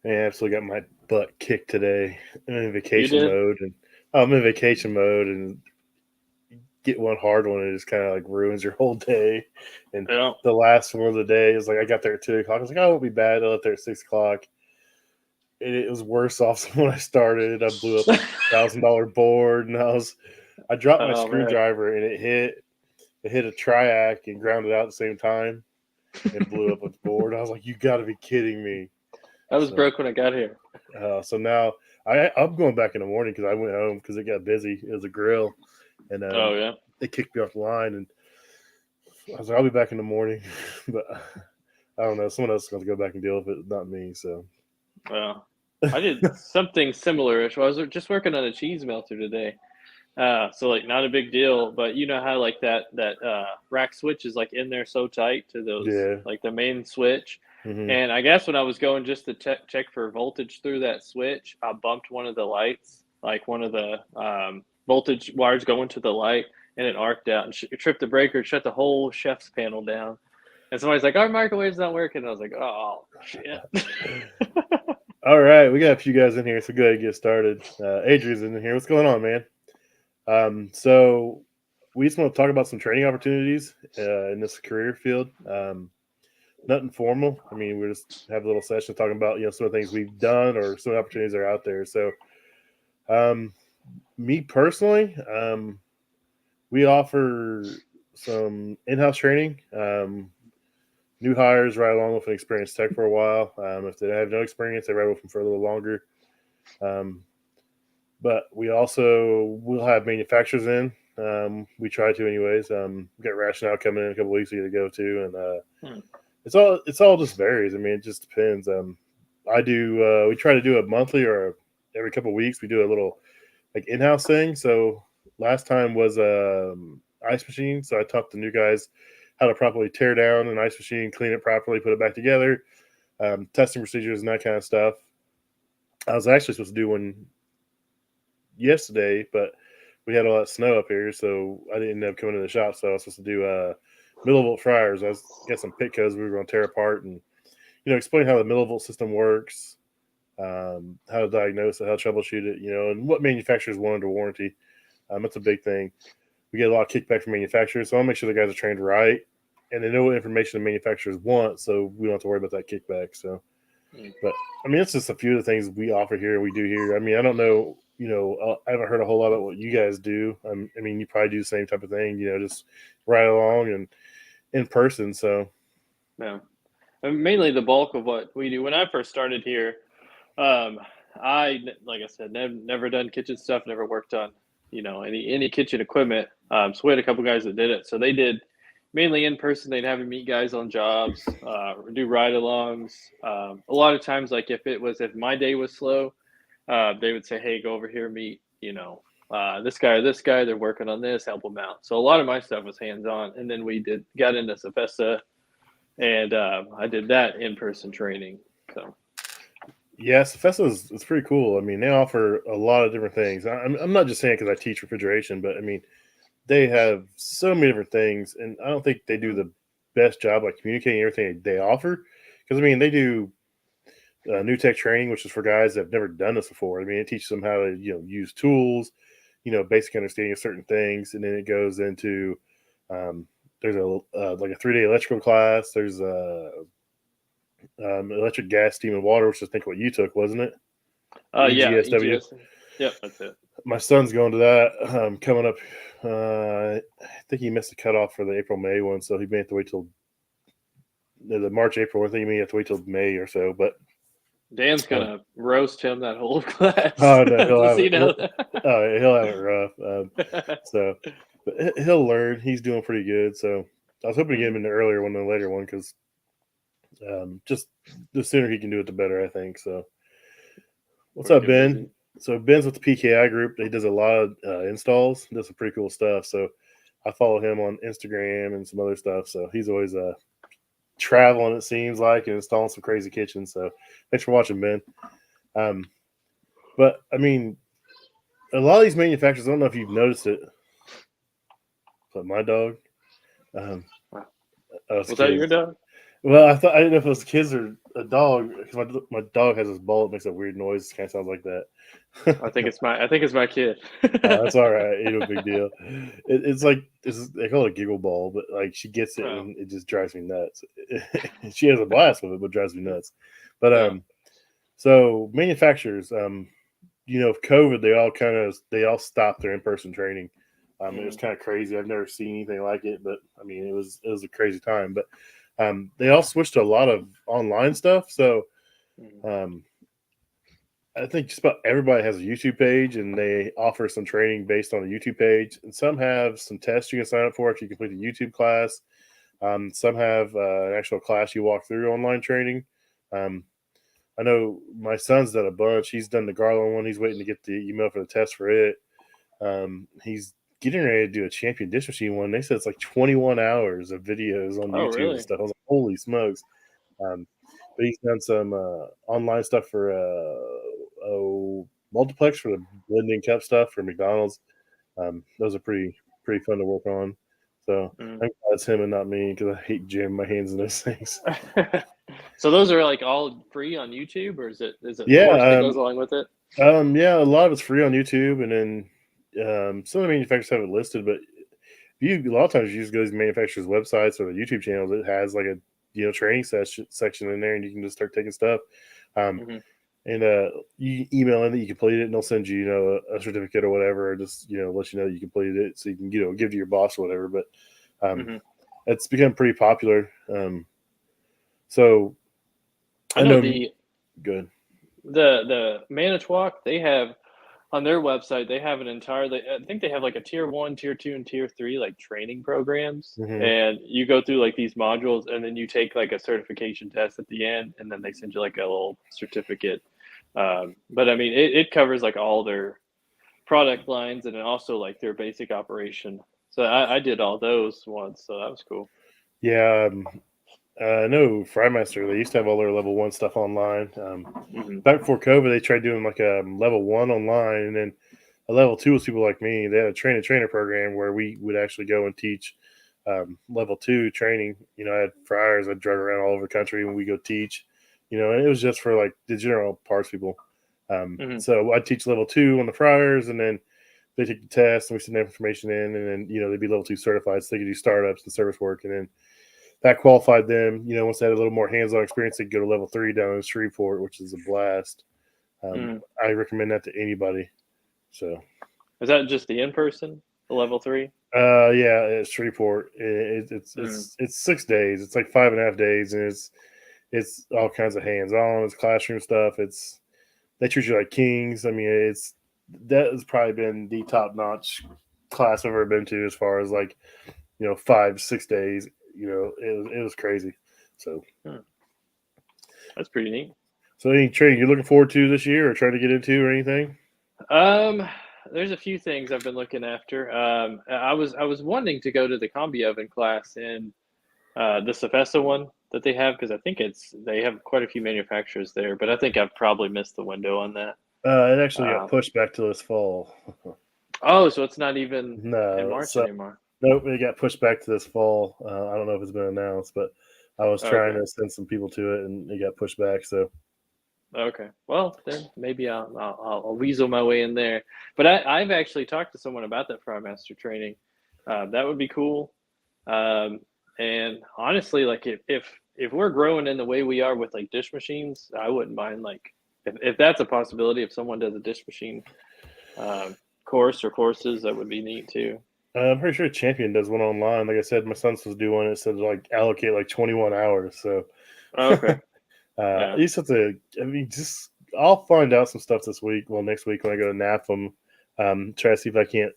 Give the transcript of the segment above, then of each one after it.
I absolutely got my butt kicked today. I'm in You vacation did? mode, and I'm in vacation mode, and get one hard one, and it just kind of like ruins your whole day. And Yeah. the last one of the day is like I got there at 2 o'clock. I was like, oh, it won't be bad. I left there at 6 o'clock. And it was worse off than when I started. I blew up a $1,000 board, and I dropped my Oh man, screwdriver, and it hit a triac and ground it out at the same time and blew up a board. I was like, you got to be kidding me. I was So broke when I got here. so now I'm going back in the morning because I went home because it got busy. It was a grill, and Oh yeah. they kicked me off the line, and I was like, I'll be back in the morning, but I don't know. Someone else is going to go back and deal with it, not me. So Well, I did something similar. I was just working on a cheese melter today. So like not a big deal, but you know how like that rack switch is like in there so tight to those yeah, like the main switch. hmm And I guess when I was going just to check for voltage through that switch, I bumped one of the lights, like one of the voltage wires going to the light, and it arced out and tripped the breaker, shut the whole chef's panel down. And somebody's like, "Our microwave's not working." And I was like, "Oh shit." All right, we got a few guys in here, so go ahead and get started. Adrian's in here. What's going on, man? So we just want to talk about some training opportunities in this career field. Nothing formal. I mean, we just have a little session talking about some of the things we've done or some opportunities that are out there. So, um, me personally, we offer some in-house training. New hires ride along with an experienced tech for a while. If they have no experience, they ride with them for a little longer. Um, but we also will have manufacturers in. We try to, anyways. We got Rationale coming in a couple weeks to go to, and Hmm. it's all just varies. I mean, it just depends. I do. We try to do a monthly or every couple of weeks. We do a little like in-house thing. So last time was ice machine. So I taught the new guys how to properly tear down an ice machine, clean it properly, put it back together, testing procedures and that kind of stuff. I was actually supposed to do one yesterday, but we had all that snow up here, so I didn't end up coming to the shop. So I was supposed to do millivolt fryers. I got some pit codes we were going to tear apart and explain how the millivolt system works, how to diagnose it, how to troubleshoot it, and what manufacturers want under warranty. That's a big thing. We get a lot of kickback from manufacturers, so I'll make sure the guys are trained right and they know what information the manufacturers want, so we don't have to worry about that kickback. So, Hmm. but I mean, it's just a few of the things we offer here. We do here. I mean, I don't know. I haven't heard a whole lot about what you guys do. I mean, you probably do the same type of thing. Just ride along and in person. So, Yeah. And mainly the bulk of what we do. When I first started here, Um, like I said, never done kitchen stuff, never worked on, any kitchen equipment. So we had a couple guys that did it. So they did mainly in person. They'd have me meet guys on jobs, do ride-alongs. A lot of times, like if my day was slow, they would say, "Hey, go over here, meet, this guy or this guy. They're working on this. Help them out." So a lot of my stuff was hands-on, and then we got into Safesta, and I did that in-person training. So. yes, Festa is it's pretty cool. I mean, they offer a lot of different things. I'm not just saying because I teach refrigeration, but I mean, they have so many different things, and I don't think they do the best job like communicating everything they offer. Because I mean, they do new tech training, which is for guys that have never done this before. I mean, it teaches them how to use tools, basic understanding of certain things, and then it goes into um, there's a like a 3 day electrical class. There's a electric, gas, steam, and water, which I think what you took, wasn't it? Yeah, EGSW. EGS. Yep, that's it. My son's going to that coming up. I think he missed the cutoff for the April May one, so he may have to wait till the March April. I think he may have to wait till May or so. But Dan's uh, gonna roast him that whole class. oh no, he'll Does have he it. know that? He'll have it rough. So, but he'll learn. He's doing pretty good. So I was hoping to get him in the earlier one than the later one because just the sooner he can do it, the better. I think so. What's up, Working Ben? busy. So Ben's with the PKI group. He does a lot of installs. Does some pretty cool stuff. So I follow him on Instagram and some other stuff. So he's always traveling, it seems like, and installing some crazy kitchens. So thanks for watching, Ben. Um, but I mean, a lot of these manufacturers, I don't know if you've noticed it, but my dog, um, Wow. us Was that your kids. dog? Well, I didn't know if it was kids or a dog. Because my dog has this ball. It makes a weird noise. Kind of sounds like that. I think it's my kid. That's all right. Ain't no big deal. It's like they call it a giggle ball, but like she gets it Oh, and it just drives me nuts. She has a blast with it, but it drives me nuts. But yeah. so manufacturers, COVID, they all stopped their in person training. It was kind of crazy. I've never seen anything like it, but I mean, it was a crazy time. But they all switched to a lot of online stuff. So um, I think just about everybody has a YouTube page, and they offer some training based on the YouTube page. And some have some tests you can sign up for if you complete a YouTube class. Some have an actual class you walk through online training. Um, I know my son's done a bunch. He's done the Garland one. He's waiting to get the email for the test for it. He's getting ready to do a champion dish machine one. They said it's like 21 hours of videos on Oh, YouTube and really? stuff. I was like, holy smokes. Um, but he's done some online stuff for multiplex for the blending cup stuff for McDonald's. Those are pretty fun to work on. So Mm. I'm glad it's him and not me because I hate jamming my hands in those things. So those are like all free on YouTube, or is it the Yeah, course that goes along with it? yeah, a lot of it's free on YouTube, and then some of the manufacturers have it listed. But a lot of times you just go to these manufacturers' websites or the YouTube channels. It has like a training section in there, and you can just start taking stuff. Um, Hmm. and you email in that you completed it, and they'll send you a certificate or whatever, or just let you know that you completed it, so you can give to your boss or whatever. But um, Hmm. it's become pretty popular. So I I know know. Good. the Manitowoc, they have on their website, they have an entire, I think they have like a tier 1, tier 2, and tier 3 like training programs, Hmm. and you go through like these modules, and then you take like a certification test at the end, and then they send you like a little certificate. But I mean, it covers like all their product lines, and then also like their basic operation. So I did all those once, so that was cool. Yeah, I know Frymaster. They used to have all their level one stuff online. Hmm. Back before COVID, they tried doing like a level one online, and then a level two was people like me. They had a trainer program where we would actually go and teach level two training. I had fryers I drug around all over the country, and we go teach. And it was just for like the general parts people. Hmm. So I'd teach level two on the fryers, and then they take the test, and we send the information in, and then they'd be level two certified, so they could do startups and service work, and then that qualified them. Once they had a little more hands-on experience, they could go to level three down in Shreveport, which is a blast. Hmm. I recommend that to anybody. So, Is that just the in person, the level 3? yeah, it's Shreveport. Mm. It's 6 days. It's like 5.5 days, and it's all kinds of hands-on. It's classroom stuff. They treat you like kings. I mean, that has probably been the top-notch class I've ever been to as far as like 5 6 days. It was crazy. So. Hmm. That's pretty neat. So, any training you're looking forward to this year, or trying to get into, or anything? Um, there's a few things I've been looking after. I was wanting to go to the combi oven class in the Safesa one that they have, because I think they have quite a few manufacturers there, but I think I've probably missed the window on that. It actually got Um, pushed back to this fall. oh, so it's not even in No, March so anymore. nope, it got pushed back to this fall. I don't know if it's been announced, but I was trying Okay. to send some people to it, and it got pushed back. So, Okay. Well, then maybe I'll weasel my way in there. But I've actually talked to someone about that Frymaster training. That would be cool. Um, and honestly, like if we're growing in the way we are with like dish machines, I wouldn't mind like if that's a possibility. If someone does a dish machine course or courses, that would be neat too. I'm pretty sure Champion does one online. Like I said, my son's supposed to do one. It said like allocate like 21 hours. So, Oh, okay. Yeah. you just have to. I mean, just I'll find out some stuff this week. Well, next week when I go to NAFM, try to see if I can't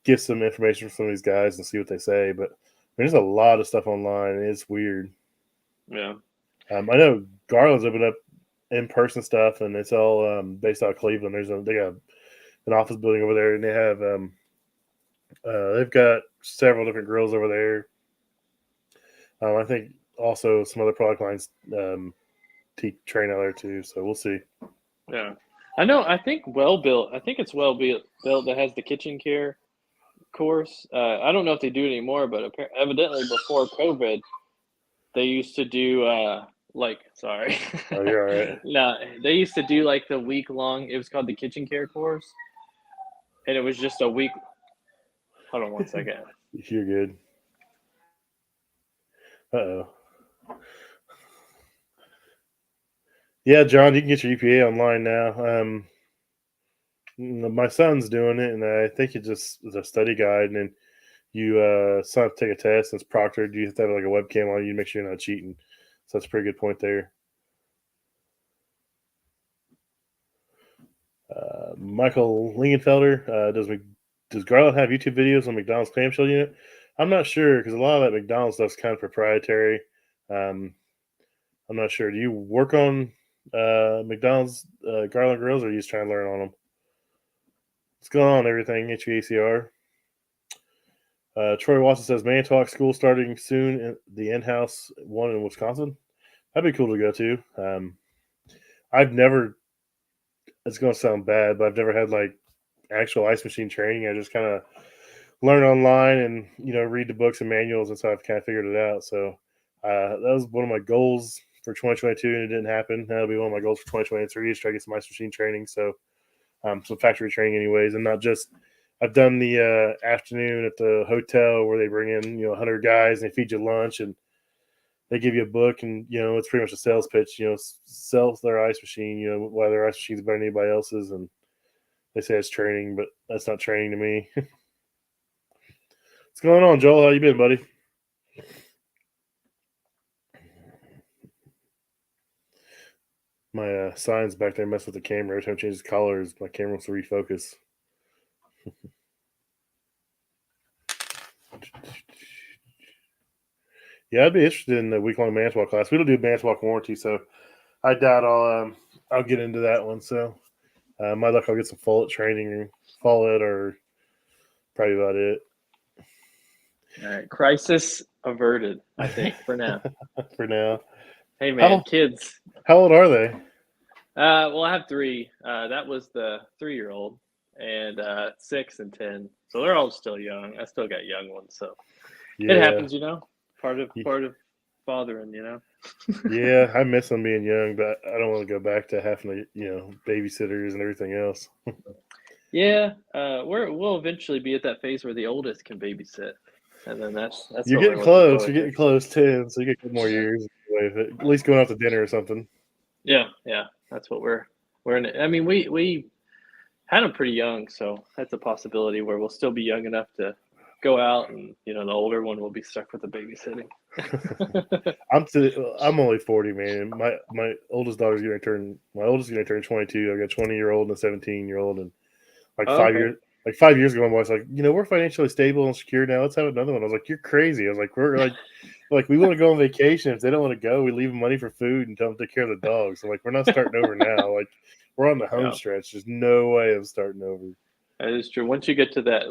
get some information from some of these guys and see what they say. But there's a lot of stuff online, and it's weird. Yeah. I know Garland's opened up in person stuff, and it's all based out of Cleveland. They got an office building over there, and they've got several different grills over there. I think also some other product lines train out there too. So we'll see. Yeah. I know. I think Well Built. I think it's Well Built that has the kitchen care course. I don't know if they do it anymore, but evidently before COVID, they used to do Sorry. Oh, you're all right. No, they used to do like the week long. It was called the kitchen care course, and it was just a week. Hold on one second. You're good. Uh-oh. Yeah, John, you can get your EPA online now. My son's doing it, and I think it just is a study guide, and then you sign up to take a test, and it's proctored. You have to have like a webcam on you to make sure you're not cheating. So that's a pretty good point there. Michael Lingenfelder, does Garland have YouTube videos on McDonald's clamshell unit? I'm not sure because a lot of that McDonald's stuff's kind of proprietary. Um, I'm not sure. Do you work on McDonald's Garland grills, or are you just trying to learn on them? What's going on? Everything HVACR. Troy Watson says Manitowoc School starting soon. In the in-house one in Wisconsin. That'd be cool to go to. I've never. It's going to sound bad, but I've never had like actual ice machine training. I just kind of learn online and read the books and manuals, and so I've kind of figured it out. So that was one of my goals for 2022, and it didn't happen. That'll be one of my goals for 2023 is try to get some ice machine training. So some factory training, anyways, and not just. I've done the afternoon at the hotel where they bring in 100 guys and they feed you lunch and they give you a book and it's pretty much a sales pitch. Sell their ice machine. Why their ice machine's better than anybody else's, and they say it's training, but that's not training to me. What's going on, Joel? How you been, buddy? My signs back there mess with the camera. Every time I change the colors, my camera wants to refocus. Yeah, I'd be interested in the week-long Manitowoc class. We don't do Manitowoc warranty, so I doubt I'll get into that one. So my luck, I'll get some Follett training, Follett, or probably about it. All right, crisis averted. I think for now. For now. Hey man, kids. How old are they? Well, I have three. That was the 3-year-old, and 6 and 10. So they're all still young. I still got young ones, so Yeah. it happens, Part of fathering, Yeah, I miss them being young, but I don't want to go back to having to, babysitters and everything else. Yeah, we'll eventually be at that phase where the oldest can babysit, and then that's You're what getting we're close. looking You're getting close, 10, so you get a couple more years. At least going out to dinner or something. Yeah, that's what we're in. I mean, we had them pretty young, so that's a possibility where we'll still be young enough to go out, and the older one will be stuck with the babysitting. I'm only 40, man. My oldest daughter's gonna turn 22. I got a 20-year-old and a 17-year-old, and like Oh, 5 years ago, my wife's like, we're financially stable and secure now. Let's have another one. I was like, you're crazy. I was like, we're like we want to go on vacation. If they don't want to go, we leave them money for food and tell them to take care of the dogs. So like, we're not starting over now. Like, we're on the home stretch. There's no way of starting over. That is true. Once you get to that,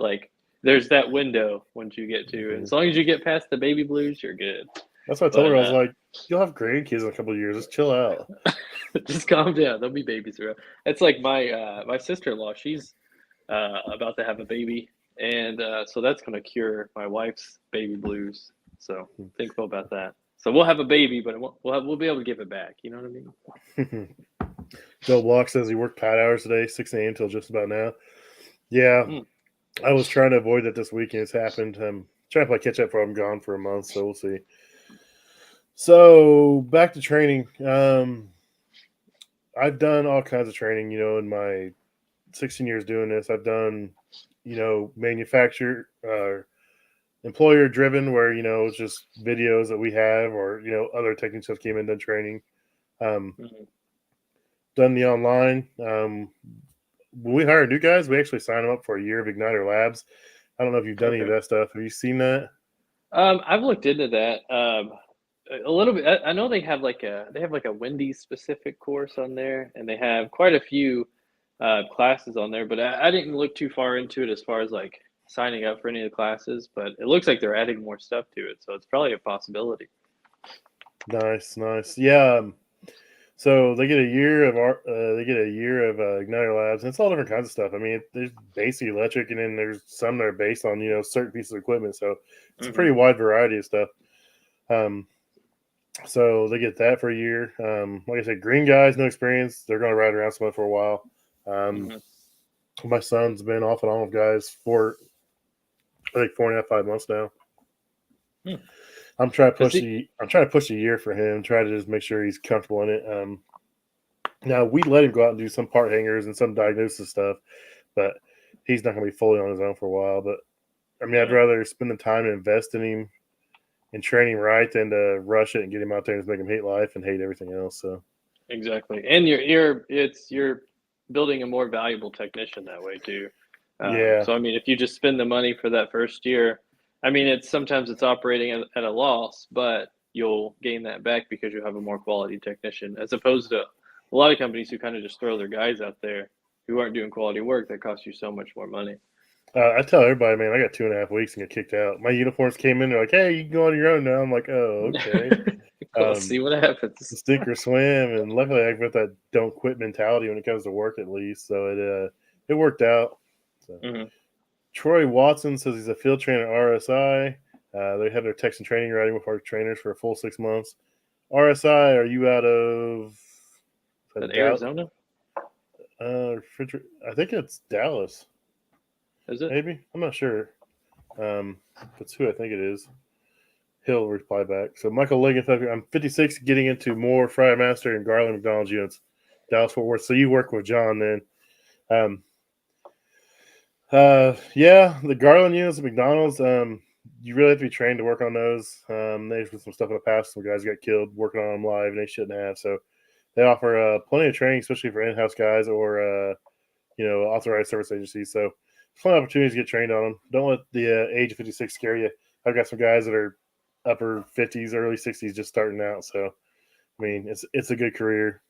there's that window once you get to, and as long as you get past the baby blues, you're good. That's what I told her. I was like, you'll have grandkids in a couple of years. Just chill out. Just calm down. There'll be babies around. It's like my sister-in-law. She's about to have a baby, and so that's going to cure my wife's baby blues. So thankful about that. So we'll have a baby, but we'll be able to give it back. You know what I mean? Bill Block says he worked pad hours today, 6 a.m. till just about now. Yeah, I was trying to avoid that this weekend. It's happened. I'm trying to play catch up for I'm gone for a month, so we'll see. So back to training. I've done all kinds of training, in my 16 years doing this. I've done, manufacturer, employer driven, where, it's just videos that we have, or, other techniques that came in, done training. Done the online. When we hire new guys, we actually sign them up for a year of Igniter Labs. I don't know if you've done any of that stuff. Have you seen that? I've looked into that a little bit. I know they have like a Wendy's specific course on there, and they have quite a few classes on there. But I didn't look too far into it as far as like signing up for any of the classes. But it looks like they're adding more stuff to it, so it's probably a possibility. Nice. Yeah. So they get a year of Igniter Labs, and it's all different kinds of stuff. I mean, there's basic electric, and then there's some that are based on certain pieces of equipment. So it's a pretty wide variety of stuff. So they get that for a year. Like I said, green guys, no experience. They're going to ride around somewhere for a while. Um, Mm-hmm. my son's been off and on with guys for I think 4.5, 5 months now. Hmm. Does he? I'm trying to push a year for him. Try to just make sure he's comfortable in it. Now we let him go out and do some part hangers and some diagnosis stuff, but he's not going to be fully on his own for a while. But I mean, I'd Yeah, rather spend the time and invest in him and train him right than to rush it and get him out there and just make him hate life and hate everything else. So exactly. And you're building a more valuable technician that way too. yeah, So I mean, if you just spend the money for that first year, I mean, it's sometimes it's operating at a loss, but you'll gain that back because you have a more quality technician, as opposed to a lot of companies who kind of just throw their guys out there who aren't doing quality work that costs you so much more money. I tell everybody, man, I got 2.5 weeks and get kicked out. My uniforms came in, they're like, "Hey, you can go on your own now." I'm like, "Oh, okay." We'll see Um, what happens. Sink or swim, and luckily I got that don't quit mentality when it comes to work, at least. So it worked out. So Hmm. Troy Watson says he's a field trainer at RSI. They have their Texan training riding with our trainers for a full 6 months. RSI, are you out of a That doubt? Arizona, I think it's Dallas. is it? Maybe I'm not sure. That's who I think it is. He'll reply back. So Michael Ligon, I'm 56, getting into more Fry Master and Garland McDonald's units, Dallas Fort Worth. So you work with John then. Um, yeah, the Garland units at McDonald's. You really have to be trained to work on those. There's been some stuff in the past. Some guys got killed working on them live, and they shouldn't have. So they offer plenty of training, especially for in-house guys or authorized service agencies. So plenty of opportunities to get trained on them. Don't let the age of 56 scare you. I've got some guys that are upper 50s, early 60s, just starting out. So I mean, it's a good career.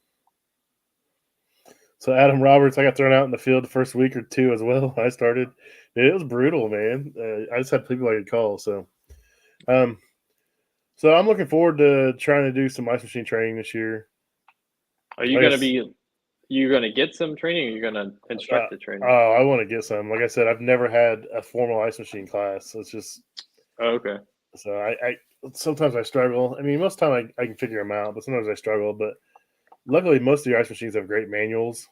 So Adam Roberts, I got thrown out in the field the first week or two as well. I started. It was brutal, man. I just had people I could call. Um, so I'm looking forward to trying to do some ice machine training this year. Are you I gonna guess be you gonna get some training, or you're gonna instruct the training? I want to get some. Like I said, I've never had a formal ice machine class. So it's just Oh, okay. so I sometimes I struggle. I mean, most of the time I can figure them out, but sometimes I struggle. But luckily, most of the ice machines have great manuals,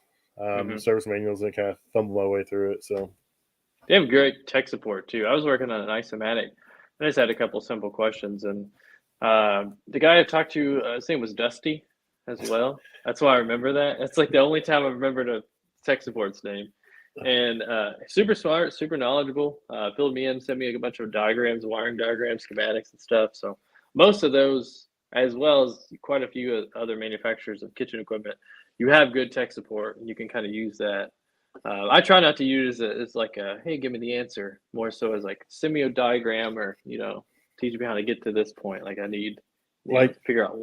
Hmm. service manuals, and kind of fumble my way through it. So They have great tech support too. I was working on an isomatic, and I just had a couple simple questions, and the guy I talked to, his name was Dusty, as well. That's why I remember that. That's like the only time I remembered a tech support's name. And super smart, super knowledgeable. Filled me in, sent me a bunch of diagrams, wiring diagrams, schematics, and stuff. So most of those, as well as quite a few other manufacturers of kitchen equipment, you have good tech support, and you can kind of use that. I try not to use it as like a hey, give me the answer, more so as like send me a diagram or teach me how to get to this point. Like I need to like figure out.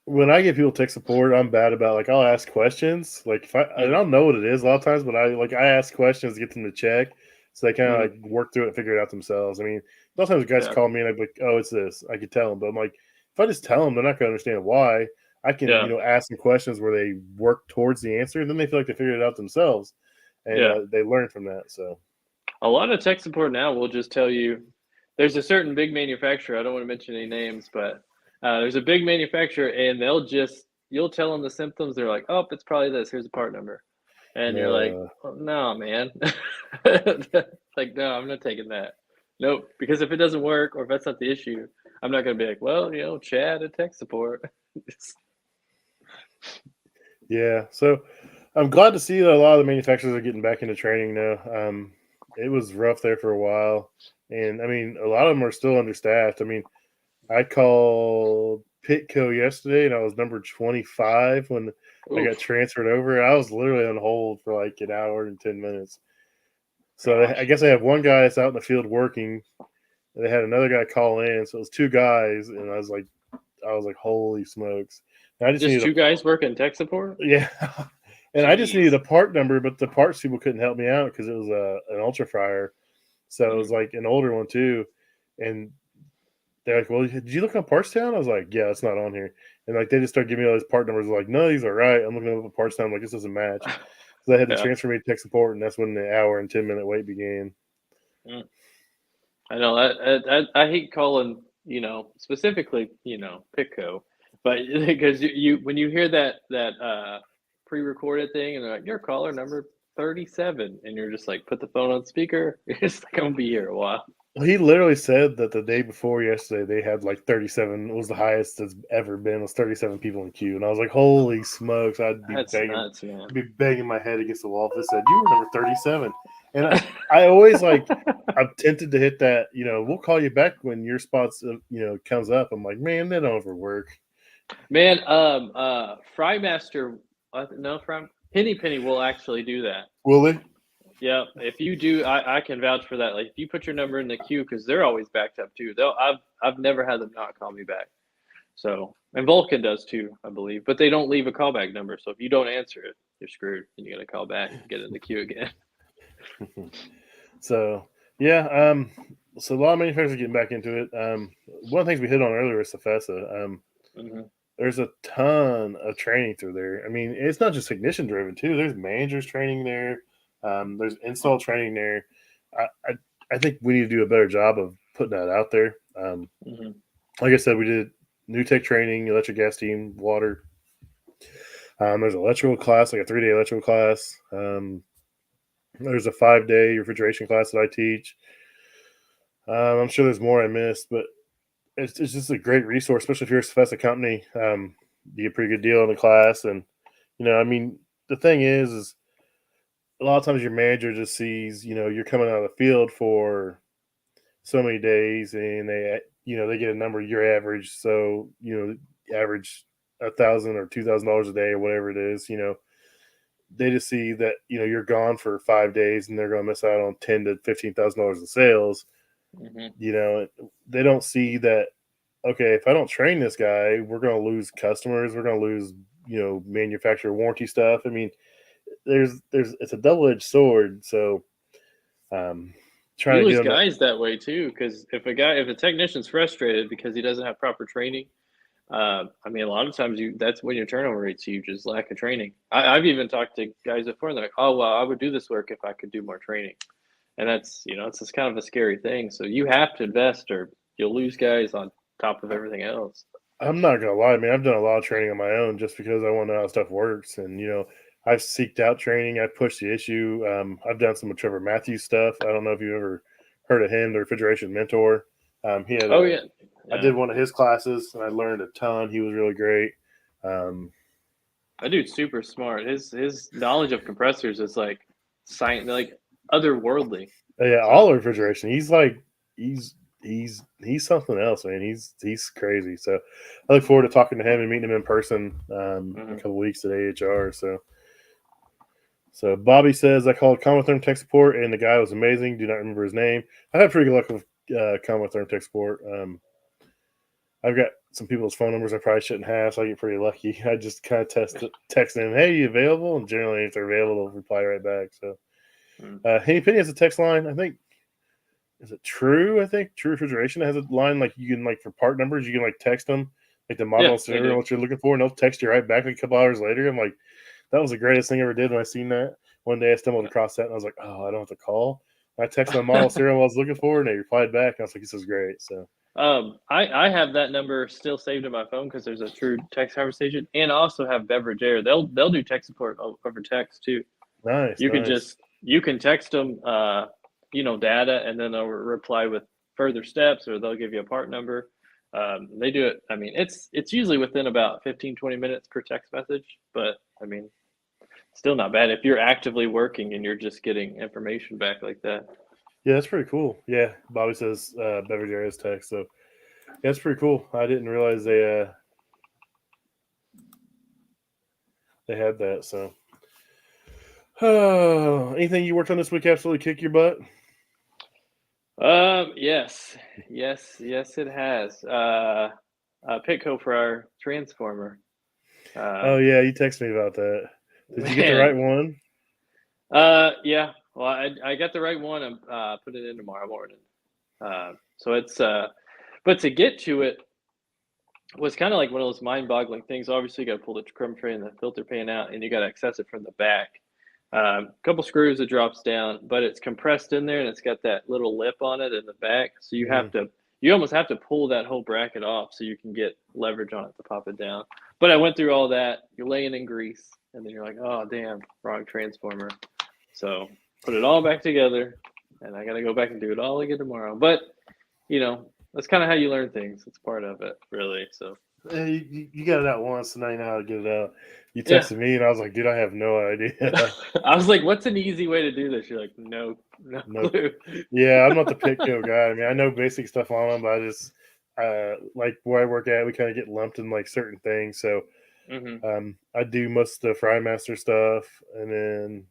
when I give people tech support, I'm bad about like I'll ask questions. Like if I Mm-hmm, don't know what it is a lot of times, but I ask questions to get them to check, so they kind of mm-hmm, like work through it and figure it out themselves. I mean, a lot of times guys yeah, call me and I'm like, oh, it's this. I could tell them, but I'm like, if I just tell them, they're not gonna understand why. I can yeah, ask them questions where they work towards the answer, and then they feel like they figured it out themselves, and yeah. they learn from that. So A lot of tech support now will just tell you there's a certain big manufacturer. I don't want to mention any names, but there's a big manufacturer, and you'll tell them the symptoms. They're like, oh, it's probably this. Here's a part number, and you're like, uh, oh, no, man. Like, no, I'm not taking that. Nope, because if it doesn't work or if that's not the issue, I'm not going to be like, well, Chad at tech support. yeah, so I'm glad to see that a lot of the manufacturers are getting back into training now. It was rough there for a while, and I mean, a lot of them are still understaffed. I mean, I called Pitco yesterday, and I was number 25 when I got Oof, transferred over. I was literally on hold for like an hour and 10 minutes. So I gosh, guess I have one guy that's out in the field working. And they had another guy call in, so it was two guys, and I was like, holy smokes! And I just just needed a two guys working tech support. yeah, and I just needed Jeez. a part number, but the parts people couldn't help me out because it was an ultra fryer, so it was Mhm. like an older one too, and they're like, "Well, did you look on Parts Town?" I was like, "Yeah, it's not on here." And like they just start giving me all these part numbers. Like, no, these are right. I'm looking up Parts Town. I'm like, this doesn't match. So they had to Yeah. transfer me to tech support, and that's when the hour and 10 minute wait began. Mm. I know. I hate calling, specifically, Pitco. But because you when you hear that pre-recorded thing and they're like, your caller number 37, and you're just like, put the phone on speaker. It's like, I'm gonna be here a while. Well, he literally said that the day before yesterday they had like 37 was the highest that's ever been, was 37 people in queue, and I was like, holy smokes, That's nuts, man. I'd be banging my head against the wall if it said you were number 37, and I always like I'm tempted to hit that, we'll call you back when your spots comes up. I'm like, man, that don't ever work. Man, Frymaster, no, Penny will actually do that. Will they? Yeah, if you do, I can vouch for that. Like, if you put your number in the queue, because they're always backed up too. I've never had them not call me back. So, and Vulcan does too, I believe, but they don't leave a callback number. So if you don't answer it, you're screwed, and you got to call back and get in the queue again. So yeah, so a lot of manufacturers are getting back into it. One of the things we hit on earlier is Safesa. Mm-hmm. There's a ton of training through there. I mean, it's not just technician driven too. There's managers training there. There's install training there. I think we need to do a better job of putting that out there. Mm-hmm. Like I said, we did new tech training, electric, gas, steam, water. There's an electrical class, like a 3-day electrical class. There's a 5-day refrigeration class that I teach. I'm sure there's more I missed, but it's just a great resource, especially if you're a Safesa company. You get a pretty good deal in the class. And, I mean, the thing is a lot of times your manager just sees, you're coming out of the field for so many days and they get a number your average. So, average $1,000 or $2,000 a day or whatever it is, they just see that, you're gone for 5 days and they're going to miss out on $10,000 to $15,000 in sales. Mm-hmm. They don't see that, okay, if I don't train this guy, we're going to lose customers. We're going to lose, manufacturer warranty stuff. I mean, it's a double-edged sword. So, trying You to lose get them guys that way too, because if a technician's frustrated because he doesn't have proper training, I mean, a lot of times that's when your turnover rate's huge, is lack of training. I've even talked to guys before, and they're like, "Oh, well, I would do this work if I could do more training," and that's it's just kind of a scary thing. So you have to invest, or you'll lose guys on top of everything else. I'm not gonna lie, man. I've done a lot of training on my own just because I want to know how stuff works, and I've seeked out training. I've pushed the issue. I've done some of Trevor Matthews stuff. I don't know if you ever heard of him, the refrigeration mentor. He had Oh yeah, I did one of his classes and I learned a ton. He was really great. that dude's super smart. His knowledge of compressors is like science, like otherworldly. Yeah, So all refrigeration. He's like he's something else, man. He's crazy. So I look forward to talking to him and meeting him in person in a couple weeks at AHR. So Bobby says I called Comotherm Tech Support and the guy was amazing. Do not remember his name. I've had pretty good luck with Comotherm Tech Support. I've got some people's phone numbers I probably shouldn't have, so I get pretty lucky. I just kind of text them, hey, you available? And generally, if they're available, they'll reply right back. So, Henny Penny has a text line. I think, is it True? I think True Refrigeration has a line like you can, like, for part numbers, you can, like, text them, like, the model and serial, what you're looking for, and they'll text you right back like a couple hours later. I'm like, that was the greatest thing I ever did when I seen that. One day I stumbled across that, and I was like, oh, I don't have to call. I texted the model serial I was looking for, and they replied back. And I was like, this is great. So, I have that number still saved in my phone because there's a True text conversation, and also have Beverage Air. They'll do tech support over text too. nice. You can text them, data, and then they'll reply with further steps, or they'll give you a part number. They do it. I mean, it's usually within about 15-20 minutes per text message, but I mean, still not bad if you're actively working and you're just getting information back like that. Yeah, that's pretty cool. Yeah, Bobby says Beverage Area's text. So yeah, that's pretty cool. I didn't realize they had that. So, anything you worked on this week absolutely kick your butt? Yes, it has. Pitco for our transformer. Oh yeah, you texted me about that. Did you get the Man. right one? Yeah. Well, I got the right one and put it in tomorrow morning. So it's but to get to it was kind of like one of those mind-boggling things. Obviously, you got to pull the crumb tray and the filter pan out, and you got to access it from the back. Couple screws that drops down, but it's compressed in there, and it's got that little lip on it in the back. So you have to you almost have to pull that whole bracket off so you can get leverage on it to pop it down. But I went through all that. You're laying in grease, and then you're like, oh damn, wrong transformer. So put it all back together, and I got to go back and do it all again tomorrow. But that's kind of how you learn things. It's part of it, really. So You got it out once, and now you know how to get it out. You yeah, texted me, and I was like, dude, I have no idea. I was like, what's an easy way to do this? You're like, no No, clue. yeah, I'm not the Pitco guy. I mean, I know basic stuff on them, but I just like where I work at, we kind of get lumped in like certain things. So Hmm. I do most of the Frymaster stuff, and then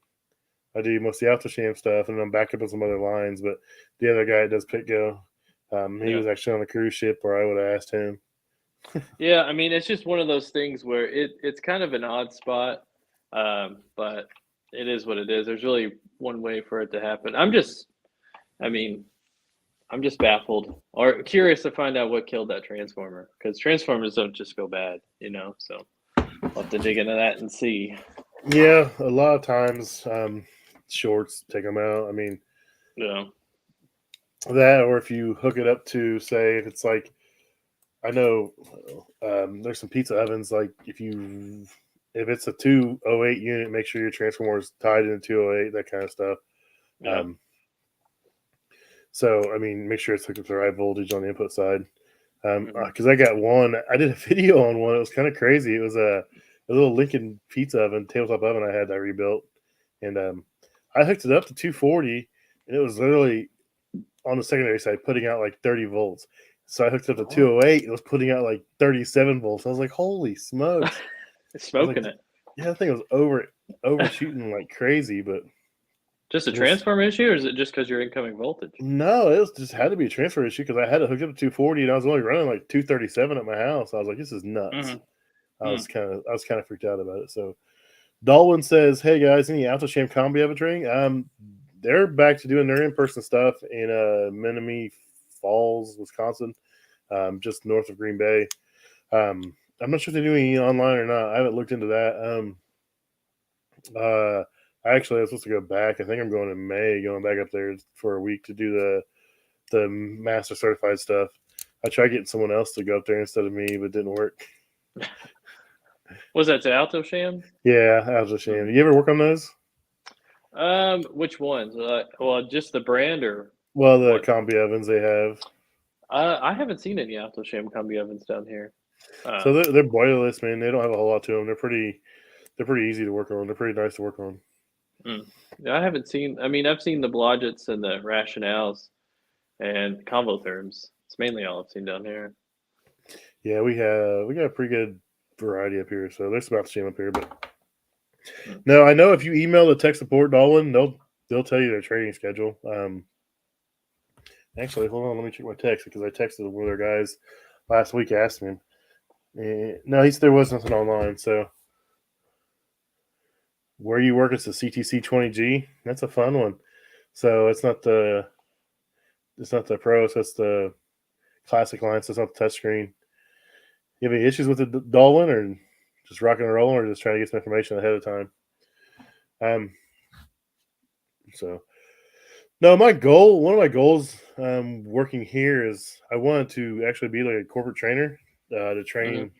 I do most of the Altosham stuff, and I'm back up on some other lines. But the other guy that does Pitco, he Yeah. was actually on the cruise ship where I would have asked him. Yeah, I mean, it's just one of those things where it's kind of an odd spot, but it is what it is. There's really one way for it to happen. I mean, I'm just baffled or curious to find out what killed that transformer because transformers don't just go bad. So I'll have to dig into that and see. Yeah, a lot of times shorts take them out. I mean, Yeah. that or if you hook it up to say if it's like I know there's some pizza ovens like if it's a 208 unit, make sure your transformer is tied into 208, that kind of stuff. Yeah. Um, so I mean, make sure it's hooked up to the right voltage on the input side. Hmm. Because I got one, I did a video on one. It was kind of crazy. It was a little Lincoln pizza oven, tabletop oven I had that I rebuilt, and I hooked it up to 240, and it was literally on the secondary side putting out like 30 volts. So I hooked up to Oh. 208. It was putting out like 37 volts. I was like, holy smokes. It's I was like, smoking it. yeah, I think it was overshooting like crazy, but Just a it was transformer issue, or is it just because your incoming voltage? no, it was just had to be a transfer issue because I had it hooked up to 240 and I was only running like 237 at my house. I was like, this is nuts. Hmm. I was kind of freaked out about it. So Dalwin says, hey guys, any Altosham combi ever training? They're back to doing their in-person stuff in Menominee Falls, Wisconsin, just north of Green Bay. I'm not sure if they're doing any online or not. I haven't looked into that. Uh, actually, I was supposed to go back. I think I'm going in May, going back up there for a week to do the master certified stuff. I tried getting someone else to go up there instead of me, but it didn't work. Was that to Altosham? Yeah, I was ashamed. You ever work on those? Which ones? Well, just the brand or Well, the what? combi ovens they have. I haven't seen any Altosham combi ovens down here. So Um, they're boilerless, man. They don't have a whole lot to them. They're pretty easy to work on. They're pretty nice to work on. mm. Yeah, I haven't seen. I mean, I've seen the Blodgetts and the Rationales and Convotherms. It's mainly all I've seen down here. Yeah, we got a pretty good variety up here. So there's about the same up here, but Mm. no, I know if you email the tech support Darwin, they'll tell you their training schedule. Actually, hold on, let me check my text because I texted one of their guys last week asking him. No, there was nothing online. So where you work, it's the CTC 20G. That's a fun one. So it's not the Pro. So it's the classic line. So it's not the touchscreen. You have any issues with the Darwin, or just rocking and rolling, or just trying to get some information ahead of time? Um. So no, one of my goals, working here is I wanted to actually be like a corporate trainer, to Hmm. train,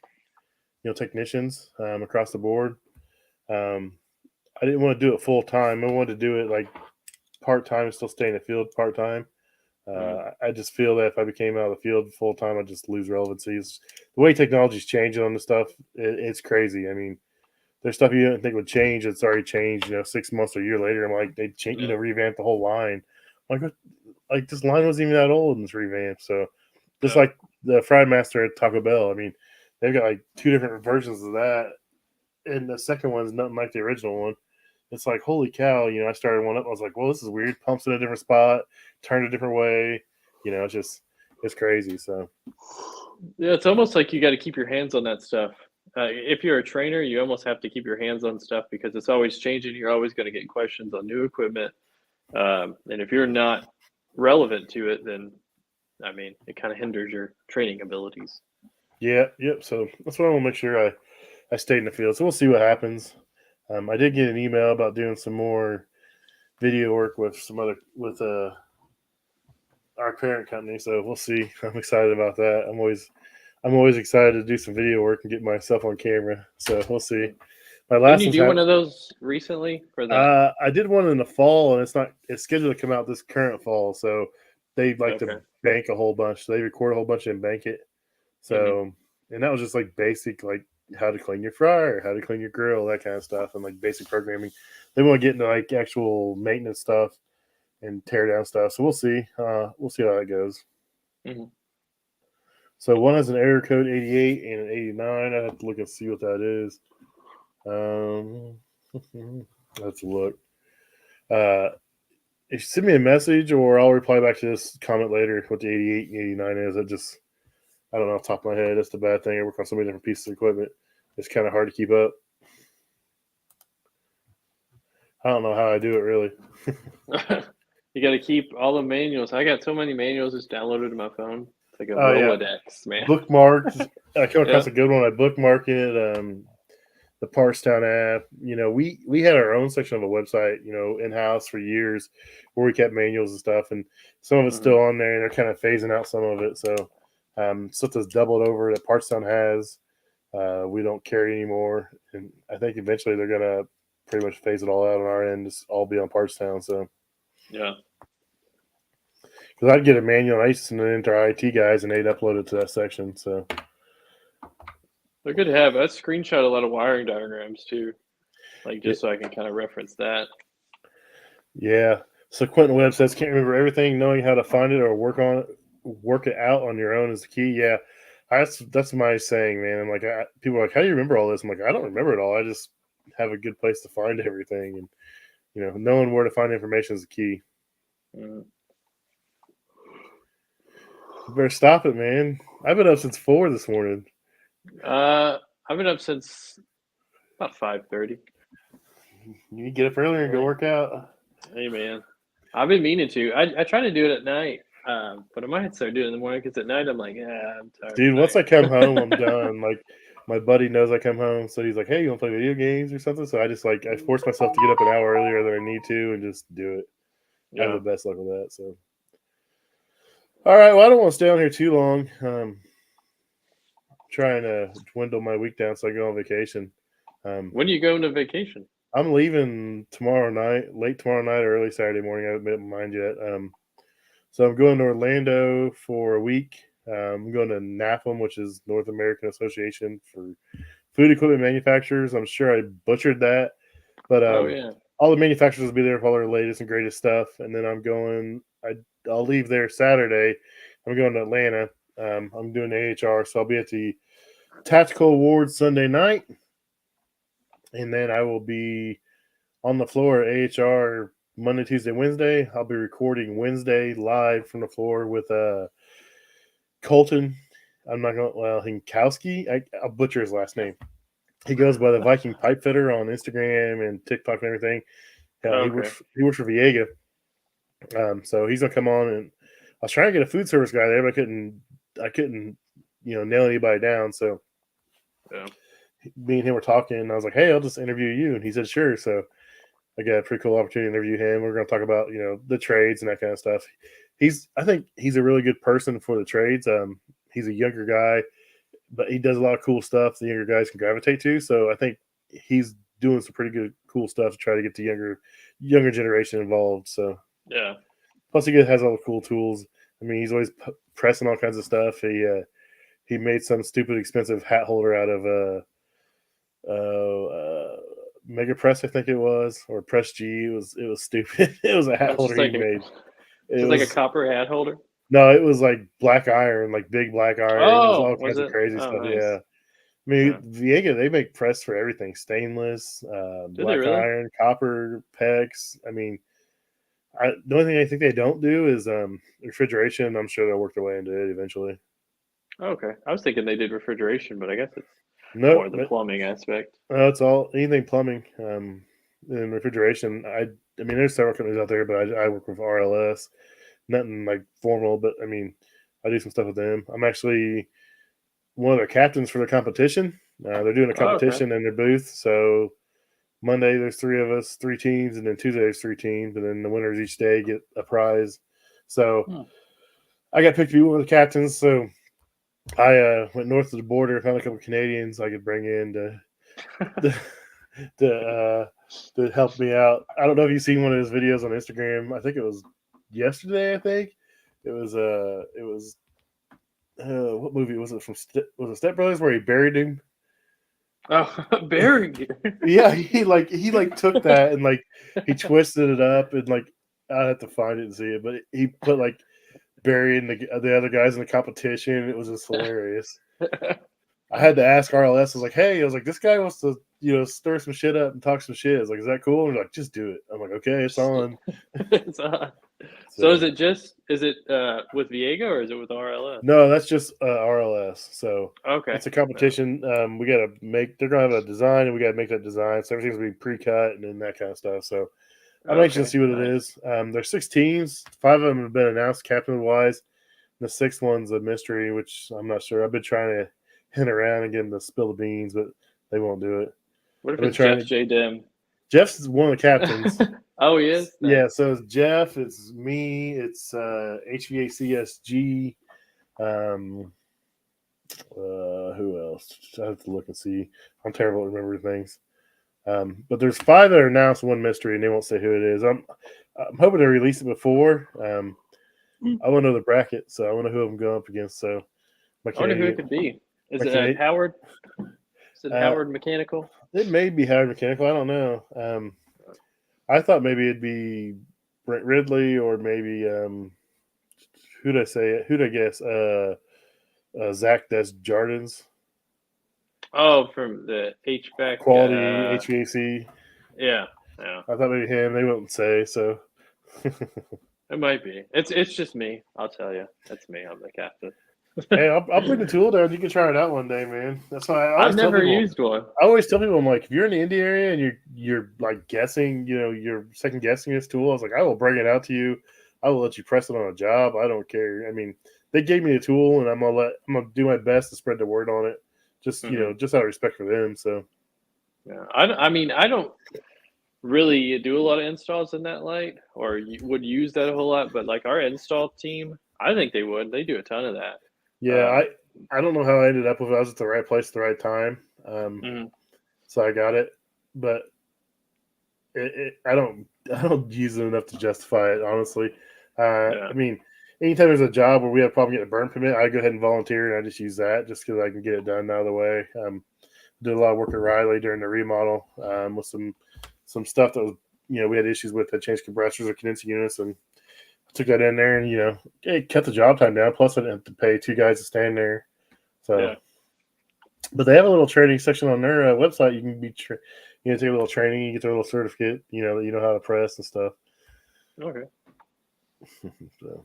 technicians, across the board. Um, I didn't want to do it full time. I wanted to do it like part time and still stay in the field part time. Hmm. I just feel that if I became out of the field full time, I'd just lose relevancy. The way technology's changing on this stuff, it's crazy. I mean, there's stuff you didn't think would change. It's already changed. 6 months or a year later, I'm like, they change, Yeah. revamp the whole line. I'm like, like this line wasn't even that old in this revamp. So just Yeah. like the Fried Master at Taco Bell, I mean, they've got like two different versions of that, and the second one's nothing like the original one. It's like, holy cow, I started one up. I was like, well, this is weird. Pumps in a different spot, turned a different way. It's crazy. So, Yeah, it's almost like you got to keep your hands on that stuff. If you're a trainer, you almost have to keep your hands on stuff because it's always changing. You're always going to get questions on new equipment. And if you're not relevant to it, then I mean, it kind of hinders your training abilities. yeah, yep. So that's what I want to make sure I stayed in the field. So we'll see what happens. I did get an email about doing some more video work with some other with our parent company. So we'll see. I'm excited about that. I'm always excited to do some video work and get myself on camera. So we'll see. My Didn't last you one's do one of those recently for the? I did one in the fall, and it's scheduled to come out this current fall. So they like to Okay. bank a whole bunch. So they record a whole bunch and bank it. Hmm. So and that was just like basic, like how to clean your fryer, how to clean your grill, that kind of stuff, and like basic programming. They want to get into like actual maintenance stuff and tear down stuff. So we'll see. We'll see how that goes. Hmm. So one has an error code 88 and an 89. I have to look and see what that is. Let's look. Uh, if you send me a message, or I'll reply back to this comment later what the 88 and 89 is. I don't know off the top of my head. That's the bad thing. I work on so many different pieces of equipment. It's kind of hard to keep up. I don't know how I do it really. You got to keep all the manuals. I got so many manuals just downloaded to my phone. It's like a Oh yeah, Rolodex, man. bookmarked. I come Yeah. across a good one. I bookmark it. The Parstown app. We had our own section of a website, in house for years, where we kept manuals and stuff, and some of it's Hmm. still on there, and they're kind of phasing out some of it. So stuff that's doubled over that Parstown has, we don't carry anymore, and I think eventually they're gonna pretty much phase it all out on our end. Just all be on Parstown. So Yeah. because I'd get a manual, and I used to send it into our IT guys, and they'd upload it to that section. So They're good to have. I screenshot a lot of wiring diagrams too, like yeah, just so I can kind of reference that. yeah. So Quentin Webb says can't remember everything. Knowing how to find it or work it out on your own is the key. Yeah, that's my saying, man. I'm like, people are like, how do you remember all this? I'm like, I don't remember it all. I just have a good place to find everything, and knowing where to find information is the key. Mm. You better stop it, man. I've been up since 4 this morning. I've been up since about 5:30. You need to get up earlier and go Right. work out. Hey man, I've been meaning to. I try to do it at night, but I might start doing it in the morning because at night I'm like, yeah, I'm tired Dude, once I come home, I'm tonight. done. Like my buddy knows I come home, so he's like, "Hey, you want to play video games or something?" So I just I force myself to get up an hour earlier than I need to and just do it. I have Yeah. the best luck with that. So, all right. Well, I don't want to stay on here too long. Trying to dwindle my week down so I go on vacation. Um, When do you go into vacation? I'm leaving tomorrow night, late tomorrow night or early Saturday morning. I haven't made my mind yet. So I'm going to Orlando for a week. I'm going to NAFM, which is North American Association for Food Equipment Manufacturers. I'm sure I butchered that, but Oh yeah. all the manufacturers will be there for all their latest and greatest stuff. And then I'll leave there Saturday. I'm going to Atlanta. I'm doing AHR, so I'll be at the Tactical Awards Sunday night, and then I will be on the floor at AHR Monday, Tuesday, Wednesday. I'll be recording Wednesday live from the floor with Colton. I'm not going. Well, Hinkowski. I'll butcher his last name. He goes by the Viking Pipe Fitter on Instagram and TikTok and everything. Okay. He works for Viega. So he's gonna come on, and I was trying to get a food service guy there, but I couldn't nail anybody down. So Yeah. me and him were talking, and I was like, "Hey, I'll just interview you," and he said, "Sure." So I got a pretty cool opportunity to interview him. We're gonna talk about the trades and that kind of stuff. I think he's a really good person for the trades. He's a younger guy, but he does a lot of cool stuff the younger guys can gravitate to. So I think he's doing some pretty good, cool stuff to try to get the younger generation involved. So Yeah. plus he has all the cool tools. I mean, he's always pressing all kinds of stuff. He made some stupid expensive hat holder out of Mega Press, I think it was, or Press G. It was stupid. It was a hat It's holder he made. It just like a was copper hat holder. no, it was like black iron, like big black iron. It was Oh, all was kinds of it? crazy Oh, stuff. nice. Yeah. I mean, Yeah. Viega, they make press for everything: stainless, Did they black really? iron, copper, PEX. I mean, the only thing I think they don't do is refrigeration. I'm sure they'll work their way into it eventually. Okay. I was thinking they did refrigeration, but I guess it's Nope, more the plumbing aspect. it's all anything plumbing and refrigeration. I mean, there's several companies out there, but I work with RLS. Nothing like formal, but I mean, I do some stuff with them. I'm actually one of their captains for the competition. They're doing a Oh, okay. competition in their booth. So Monday there's three of us, 3 teams, and then Tuesday there's 3 teams, and then the winners each day get a prize. So Hmm. I got picked to be one of the captains, so I went north of the border, found a couple of Canadians I could bring in to to, uh, to help me out. I don't know if you've seen one of his videos on Instagram. I think it was yesterday. I think it was what movie was it from? Was it Step Brothers where he buried him? Oh, buried you. Yeah, he took that and he twisted it up and I have to find it and see it, but he put burying the other guys in the competition. It was just hilarious. I had to ask RLS. I was like, "Hey, I was like, this guy wants to, stir some shit up and talk some shit." I was like, "Is that cool?" And they're like, "Just do it." I'm like, "Okay, it's on." It's on. So is it with Viego or is it with RLS? No, that's just RLS. So Okay. it's a competition. We got to make. They're gonna have a design, and we got to make that design. So everything's gonna be pre-cut and then that kind of stuff. So I'm anxious to see what it is. There's 6 teams. 5 of them have been announced captain-wise. The 6th one's a mystery, which I'm not sure. I've been trying to hint around and get them to spill the beans, but they won't do it. What if it's Jeff J. Dim? Jeff's one of the captains. Oh, he is? Nice. Yeah, so it's Jeff, it's me, it's HVACSG. Who else? I have to look and see. I'm terrible at remembering things. But there's 5 that are announced, 1 mystery, and they won't say who it is. I'm hoping to release it before. I want to know the bracket, so I want to know who I'm going up against. So I wonder who it could be. Is it Howard? Is it Howard Mechanical? It may be Howard Mechanical. I don't know. I thought maybe it'd be Brent Ridley or maybe who'd I say? Who'd I guess? Zach Desjardins. Oh, from the HVAC quality HVAC. Yeah. I thought maybe him. They wouldn't say so. It might be. It's just me. I'll tell you. That's me. I'm the captain. Hey, I'll bring the tool down. You can try it out one day, man. That's why I've never used one. I always tell people, I'm like, if you're in the Indy area and you're guessing, you're second guessing this tool, I was like, I will bring it out to you. I will let you press it on a job. I don't care. I mean, they gave me a tool, and I'm gonna do my best to spread the word on it. Just just out of respect for them. So yeah, I mean, I don't really do a lot of installs in that light, or would use that a whole lot. But our install team, I think they would. They do a ton of that. Yeah, I don't know how I ended up with it. I was at the right place at the right time. So I got it, but I don't use it enough to justify it, honestly. I mean, anytime there's a job where we have a problem getting a burn permit, I go ahead and volunteer, and I just use that just because I can get it done out of the way. Did a lot of work at Riley during the remodel with some stuff that was, we had issues with. I changed compressors or condensing units, and took that in there, and it cut the job time down. Plus, I didn't have to pay 2 guys to stand there. So, but they have a little training section on their website. You can take a little training, you get their little certificate, that you know how to press and stuff. Okay. So,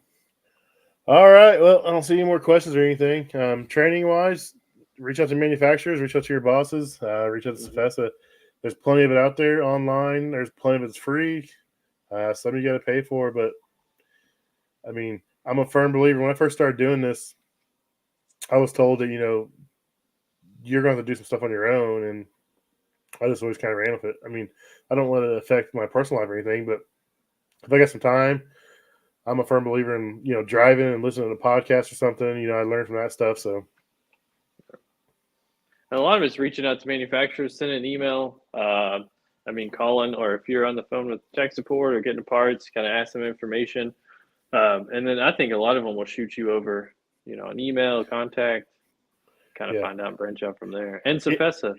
all right. Well, I don't see any more questions or anything. Training wise, reach out to manufacturers, reach out to your bosses, reach out to Sofesa. There's plenty of it out there online. There's plenty of it's free. Some you got to pay for, but I mean, I'm a firm believer. When I first started doing this, I was told that, you're going to have to do some stuff on your own. And I just always kind of ran with it. I mean, I don't let it affect my personal life or anything, but if I got some time, I'm a firm believer in, driving and listening to a podcast or something. I learned from that stuff. So. And a lot of it's reaching out to manufacturers, sending an email. Calling, or if you're on the phone with tech support or getting parts, kind of ask them information. And then I think a lot of them will shoot you over, an email, contact, kind of find out and branch out from there. And Sofesa,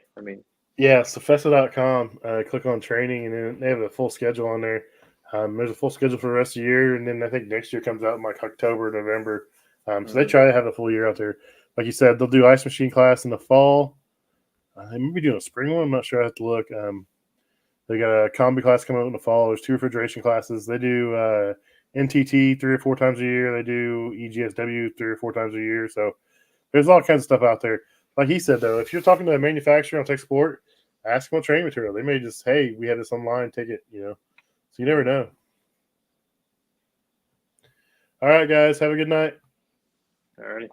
Yeah, Sofesa.com. Click on training, and then they have a full schedule on there. There's a full schedule for the rest of the year, and then I think next year comes out in October, November. So they try to have a full year out there. Like you said, they'll do ice machine class in the fall. They may be doing a spring one. I'm not sure. I have to look. They got a combi class coming out in the fall. There's 2 refrigeration classes. They do NTT 3 or 4 times a year. They do EGSW 3 or 4 times a year. So there's all kinds of stuff out there. Like he said, though, if you're talking to a manufacturer on tech support, ask them about training material. They may just, hey, we have this online, take it, So you never know. All right, guys. Have a good night. All righty.